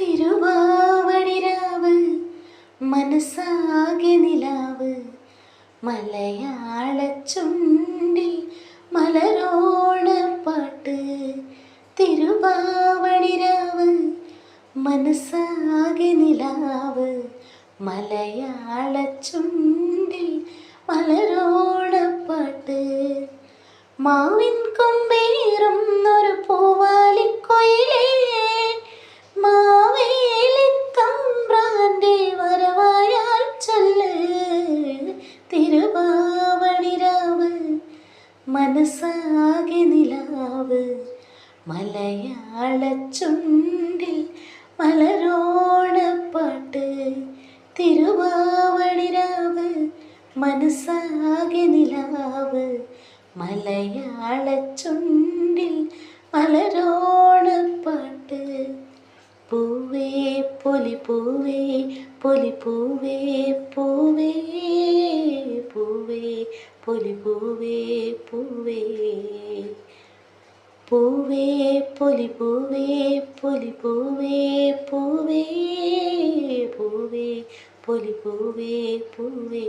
തിരുവാവണിരാവ് മനസ്സാകെ നിലാവ് മലയാള ചുണ്ടിൽ മലരോണപ്പാട്ട്. തിരുവാവണിരാവ് മനസ്സാകെ നിലാവ് മലയാള ചുണ്ടിൽ മലരോണപ്പാട്ട്. മാവിൻ കൊമ്പേറും ഒരു പൂവാലിക്കൊയിലേ, മാവേലിത്തമ്പ്രാന്റെ വരവായാൽ ചൊല്ല്. തിരുവാവണിരാവ് മനസ്സാകെ നിലാവ് മലയാള ചുണ്ടിൽ മലരോണപ്പാട്ട്. തിരുവാവണിരാവ് മനസ്സാകെ നിലാവ് മലയാള ചുണ്ടിൽ മലരോണപ്പാട്ട്. പൂവേ പൊലിപ്പൂവേ പൊലിപ്പൂവേ പൂവേ പൂവേ പൊലിപ്പൂവേ പൂവേ പൂവേ പൊലിപ്പൂവേ പൊലിപ്പൂവേ പൂവേ പൂവേ പൊലിപ്പൂവേ പൂവേ.